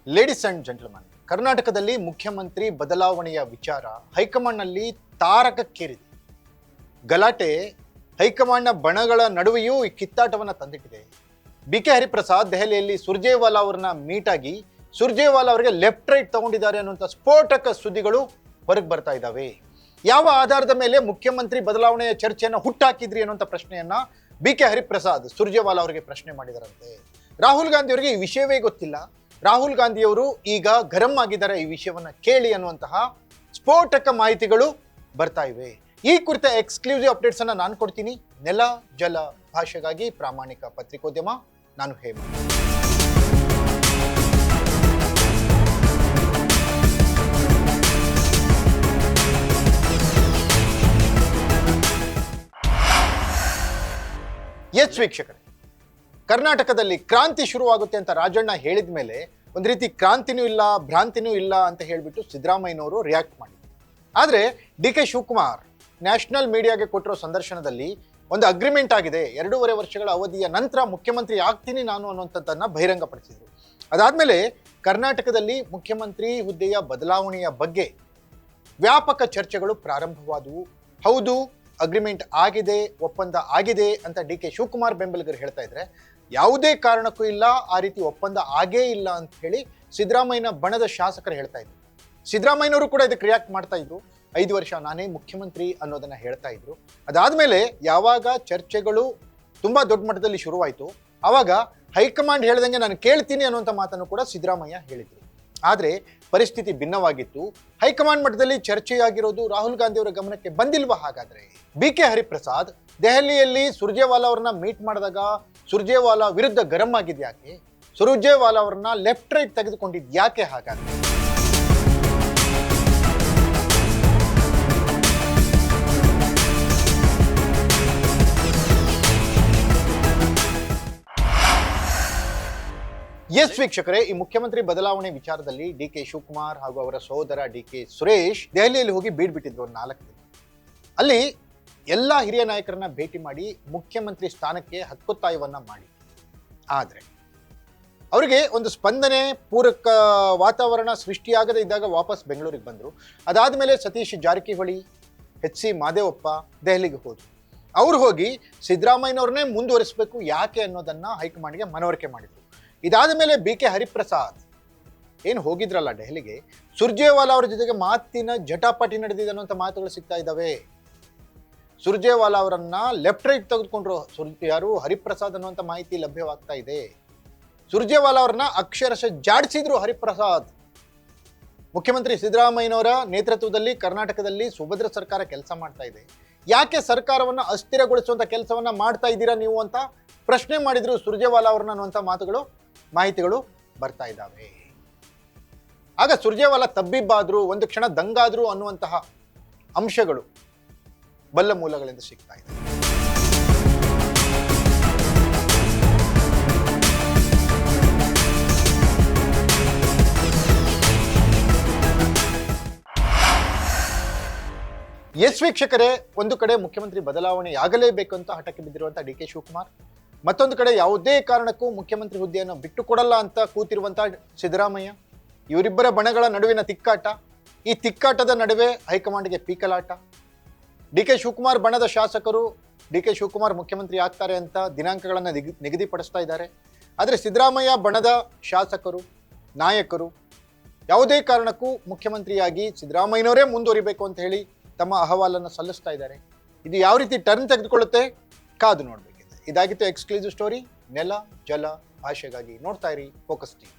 Ladies and gentleman, ಕರ್ನಾಟಕದಲ್ಲಿ ಮುಖ್ಯಮಂತ್ರಿ ಬದಲಾವಣೆಯ ವಿಚಾರ ಹೈಕಮಾಂಡ್ನಲ್ಲಿ ತಾರಕಕ್ಕೇರಿದೆ. ಗಲಾಟೆ ಹೈಕಮಾಂಡ್ನ ಬಣಗಳ ನಡುವೆಯೂ ಈ ಕಿತ್ತಾಟವನ್ನು ತಂದಿಟ್ಟಿದೆ. BK ಹರಿಪ್ರಸಾದ್ ದೆಹಲಿಯಲ್ಲಿ ಸುರ್ಜೇವಾಲಾ ಅವರನ್ನ ಮೀಟ್ ಆಗಿ ಸುರ್ಜೇವಾಲಾ ಅವರಿಗೆ ಲೆಫ್ಟ್ ರೈಟ್ ತಗೊಂಡಿದ್ದಾರೆ ಅನ್ನುವಂಥ ಸ್ಫೋಟಕ ಸುದ್ದಿಗಳು ಹೊರಗೆ ಬರ್ತಾ ಇದ್ದಾವೆ. ಯಾವ ಆಧಾರದ ಮೇಲೆ ಮುಖ್ಯಮಂತ್ರಿ ಬದಲಾವಣೆಯ ಚರ್ಚೆಯನ್ನು ಹುಟ್ಟಾಕಿದ್ರಿ ಅನ್ನುವಂಥ ಪ್ರಶ್ನೆಯನ್ನ BK ಹರಿಪ್ರಸಾದ್ ಸುರ್ಜೇವಾಲಾ ಅವರಿಗೆ ಪ್ರಶ್ನೆ ಮಾಡಿದಾರಂತೆ. ರಾಹುಲ್ ಗಾಂಧಿ ಅವರಿಗೆ ಈ ವಿಷಯವೇ ಗೊತ್ತಿಲ್ಲ, ರಾಹುಲ್ ಗಾಂಧಿಯವರು ಈಗ ಗರಂ ಆಗಿದ್ದಾರೆ ಈ ವಿಷಯವನ್ನ ಕೇಳಿ ಅನ್ನುವಂತಹ ಸ್ಫೋಟಕ ಮಾಹಿತಿಗಳು ಬರ್ತಾ ಇವೆ. ಈ ಕುರಿತ ಎಕ್ಸ್ಕ್ಲೂಸಿವ್ ಅಪ್ಡೇಟ್ಸ್ ಅನ್ನ ನಾನು ಕೊಡ್ತೀನಿ. ನೆಲ ಜಲ ಭಾಷೆಗಾಗಿ ಪ್ರಾಮಾಣಿಕ ಪತ್ರಿಕೋದ್ಯಮ, ನಾನು ಹೇಮಂತ್. ಎಸ್ ವೀಕ್ಷಕರೇ, ಕರ್ನಾಟಕದಲ್ಲಿ ಕ್ರಾಂತಿ ಶುರುವಾಗುತ್ತೆ ಅಂತ ರಾಜಣ್ಣ ಹೇಳಿದ ಮೇಲೆ ಒಂದು ರೀತಿ ಕ್ರಾಂತಿನೂ ಇಲ್ಲ ಭ್ರಾಂತಿನೂ ಇಲ್ಲ ಅಂತ ಹೇಳಿಬಿಟ್ಟು ಸಿದ್ದರಾಮಯ್ಯನವರು ರಿಯಾಕ್ಟ್ ಮಾಡಿದ್ರು. ಆದರೆ DK ಶಿವಕುಮಾರ್ ನ್ಯಾಷನಲ್ ಮೀಡಿಯಾಗೆ ಕೊಟ್ಟಿರೋ ಸಂದರ್ಶನದಲ್ಲಿ ಒಂದು ಅಗ್ರಿಮೆಂಟ್ ಆಗಿದೆ, 2.5 ವರ್ಷಗಳ ಅವಧಿಯ ನಂತರ ಮುಖ್ಯಮಂತ್ರಿ ಆಗ್ತೀನಿ ನಾನು ಅನ್ನುವಂಥದ್ದನ್ನು ಬಹಿರಂಗಪಡಿಸಿದ್ರು. ಅದಾದಮೇಲೆ ಕರ್ನಾಟಕದಲ್ಲಿ ಮುಖ್ಯಮಂತ್ರಿ ಹುದ್ದೆಯ ಬದಲಾವಣೆಯ ಬಗ್ಗೆ ವ್ಯಾಪಕ ಚರ್ಚೆಗಳು ಪ್ರಾರಂಭವಾದವು. ಹೌದು, ಅಗ್ರಿಮೆಂಟ್ ಆಗಿದೆ, ಒಪ್ಪಂದ ಆಗಿದೆ ಅಂತ DK ಶಿವಕುಮಾರ್ ಬೆಂಬಲಿಗರು ಹೇಳ್ತಾ ಇದ್ರೆ, ಯಾವುದೇ ಕಾರಣಕ್ಕೂ ಇಲ್ಲ, ಆ ರೀತಿ ಒಪ್ಪಂದ ಆಗೇ ಇಲ್ಲ ಅಂತ ಹೇಳಿ ಸಿದ್ದರಾಮಯ್ಯನ ಬಣದ ಶಾಸಕರು ಹೇಳ್ತಾ ಇದ್ರು. ಸಿದ್ದರಾಮಯ್ಯನವರು ಕೂಡ ಇದಕ್ಕೆ ರಿಯಾಕ್ಟ್ ಮಾಡ್ತಾ ಇದ್ರು. 5 ವರ್ಷ ನಾನೇ ಮುಖ್ಯಮಂತ್ರಿ ಅನ್ನೋದನ್ನ ಹೇಳ್ತಾ ಇದ್ರು. ಅದಾದ್ಮೇಲೆ ಯಾವಾಗ ಚರ್ಚೆಗಳು ತುಂಬಾ ದೊಡ್ಡ ಮಟ್ಟದಲ್ಲಿ ಶುರುವಾಯಿತು, ಆವಾಗ ಹೈಕಮಾಂಡ್ ಹೇಳ್ದಂಗೆ ನಾನು ಕೇಳ್ತೀನಿ ಅನ್ನುವಂಥ ಮಾತನ್ನು ಕೂಡ ಸಿದ್ದರಾಮಯ್ಯ ಹೇಳಿದ್ರು. ಆದರೆ ಪರಿಸ್ಥಿತಿ ಭಿನ್ನವಾಗಿತ್ತು. ಹೈಕಮಾಂಡ್ ಮಟ್ಟದಲ್ಲಿ ಚರ್ಚೆಯಾಗಿರೋದು ರಾಹುಲ್ ಗಾಂಧಿ ಅವರ ಗಮನಕ್ಕೆ ಬಂದಿಲ್ವಾ? ಹಾಗಾದ್ರೆ BK ಹರಿಪ್ರಸಾದ್ ದೆಹಲಿಯಲ್ಲಿ ಸುರ್ಜೇವಾಲಾ ಅವರನ್ನ ಮೀಟ್ ಮಾಡಿದಾಗ ಸುರ್ಜೇವಾಲಾ ವಿರುದ್ಧ ಗರಂ ಆಗಿದ್ಯಾಕೆ? ಸುರ್ಜೇವಾಲಾ ಅವರನ್ನ ಲೆಫ್ಟ್ ರೈಟ್ ತೆಗೆದುಕೊಂಡಿದ್ಯಾಕೆ? ಹಾಗಾದ್ರೆ ಎಸ್ ವೀಕ್ಷಕರೇ, ಈ ಮುಖ್ಯಮಂತ್ರಿ ಬದಲಾವಣೆ ವಿಚಾರದಲ್ಲಿ DK ಶಿವಕುಮಾರ್ ಹಾಗೂ ಅವರ ಸಹೋದರ DK ಸುರೇಶ್ ದೆಹಲಿಯಲ್ಲಿ ಹೋಗಿ ಬೀಡ್ಬಿಟ್ಟಿದ್ರು 4 ದಿನ. ಅಲ್ಲಿ ಎಲ್ಲ ಹಿರಿಯ ನಾಯಕರನ್ನ ಭೇಟಿ ಮಾಡಿ ಮುಖ್ಯಮಂತ್ರಿ ಸ್ಥಾನಕ್ಕೆ ಹಕ್ಕೊತ್ತಾಯವನ್ನ ಮಾಡಿ, ಆದರೆ ಅವರಿಗೆ ಒಂದು ಸ್ಪಂದನೆ, ಪೂರಕ ವಾತಾವರಣ ಸೃಷ್ಟಿಯಾಗದೇ ಇದ್ದಾಗ ವಾಪಸ್ ಬೆಂಗಳೂರಿಗೆ ಬಂದರು. ಅದಾದಮೇಲೆ ಸತೀಶ್ ಜಾರಕಿಹೊಳಿ, HC ಮಾದೇವಪ್ಪ ದೆಹಲಿಗೆ ಹೋದರು. ಅವ್ರು ಹೋಗಿ ಸಿದ್ದರಾಮಯ್ಯನವ್ರನ್ನೇ ಮುಂದುವರಿಸಬೇಕು ಯಾಕೆ ಅನ್ನೋದನ್ನ ಹೈಕಮಾಂಡ್ಗೆ ಮನವರಿಕೆ ಮಾಡಿದರು. ಇದಾದ ಮೇಲೆ BK ಹರಿಪ್ರಸಾದ್ ಏನು ಹೋಗಿದ್ರಲ್ಲ ದೆಹಲಿಗೆ, ಸುರ್ಜೇವಾಲಾ ಅವರ ಜೊತೆಗೆ ಮಾತಿನ ಜಟಾಪಟಿ ನಡೆದಿದೆ ಅನ್ನುವಂಥ ಮಾತುಗಳು ಸಿಗ್ತಾ ಇದ್ದಾವೆ. ಸುರ್ಜೇವಾಲಾ ಅವರನ್ನ ಲೆಫ್ಟ್ ರೈಟ್ ತೆಗೆದುಕೊಂಡ್ರು ಯಾರು? ಹರಿಪ್ರಸಾದ್ ಅನ್ನುವಂಥ ಮಾಹಿತಿ ಲಭ್ಯವಾಗ್ತಾ ಇದೆ. ಸುರ್ಜೇವಾಲಾ ಅವರನ್ನ ಅಕ್ಷರಶಃ ಜಾಡಿಸಿದ್ರು ಹರಿಪ್ರಸಾದ್. ಮುಖ್ಯಮಂತ್ರಿ ಸಿದ್ದರಾಮಯ್ಯನವರ ನೇತೃತ್ವದಲ್ಲಿ ಕರ್ನಾಟಕದಲ್ಲಿ ಸುಭದ್ರ ಸರ್ಕಾರ ಕೆಲಸ ಮಾಡ್ತಾ ಇದೆ, ಯಾಕೆ ಸರ್ಕಾರವನ್ನ ಅಸ್ಥಿರಗೊಳಿಸುವಂತ ಕೆಲಸವನ್ನ ಮಾಡ್ತಾ ಇದ್ದೀರಾ ನೀವು ಅಂತ ಪ್ರಶ್ನೆ ಮಾಡಿದ್ರು ಸುರ್ಜೇವಾಲಾ ಅವರನ್ನ ಅನ್ನುವಂಥ ಮಾಹಿತಿಗಳು ಬರ್ತಾ ಇದ್ದಾವೆ. ಆಗ ಸುರ್ಜೇವಾಲಾ ತಬ್ಬಿಬ್ಬಾದ್ರು, ಒಂದು ಕ್ಷಣ ದಂಗಾದ್ರು ಅನ್ನುವಂತಹ ಅಂಶಗಳು ಬಲ್ಲ ಮೂಲಗಳಿಂದ ಸಿಗ್ತಾ ಇದೆ. ಎಸ್ ವೀಕ್ಷಕರೇ, ಒಂದು ಕಡೆ ಮುಖ್ಯಮಂತ್ರಿ ಬದಲಾವಣೆ ಆಗಲೇಬೇಕು ಅಂತ ಹಠಕ್ಕೆ ಬಿದ್ದಿರುವಂಥ DK ಶಿವಕುಮಾರ್, ಮತ್ತೊಂದು ಕಡೆ ಯಾವುದೇ ಕಾರಣಕ್ಕೂ ಮುಖ್ಯಮಂತ್ರಿ ಹುದ್ದೆಯನ್ನು ಬಿಟ್ಟು ಕೊಡಲ್ಲ ಅಂತ ಕೂತಿರುವಂಥ ಸಿದ್ದರಾಮಯ್ಯ, ಇವರಿಬ್ಬರ ಬಣಗಳ ನಡುವಿನ ತಿಕ್ಕಾಟ. ಈ ತಿಕ್ಕಾಟದ ನಡುವೆ ಹೈಕಮಾಂಡ್ಗೆ ಪೀಕಲಾಟ. DK ಶಿವಕುಮಾರ್ ಬಣದ ಶಾಸಕರು DK ಶಿವಕುಮಾರ್ ಮುಖ್ಯಮಂತ್ರಿ ಆಗ್ತಾರೆ ಅಂತ ದಿನಾಂಕಗಳನ್ನು ನಿಗದಿಪಡಿಸ್ತಾ ಇದ್ದಾರೆ. ಆದರೆ ಸಿದ್ದರಾಮಯ್ಯ ಬಣದ ಶಾಸಕರು, ನಾಯಕರು ಯಾವುದೇ ಕಾರಣಕ್ಕೂ ಮುಖ್ಯಮಂತ್ರಿಯಾಗಿ ಸಿದ್ದರಾಮಯ್ಯನವರೇ ಮುಂದುವರಿಬೇಕು ಅಂತ ಹೇಳಿ ತಮ್ಮ ಅಹವಾಲನ್ನು ಸಲ್ಲಿಸ್ತಾ ಇದ್ದಾರೆ. ಇದು ಯಾವ ರೀತಿ ಟರ್ನ್ ತೆಗೆದುಕೊಳ್ಳುತ್ತೆ ಕಾದು ನೋಡಬೇಕಿದೆ. ಇದಾಗಿತ್ತು ಎಕ್ಸ್ಕ್ಲೂಸಿವ್ ಸ್ಟೋರಿ. ನೆಲ ಜಲ ಭಾಷೆಗಾಗಿ ನೋಡ್ತಾ ಇರಿ ಫೋಕಸ್ ಟಿವಿ.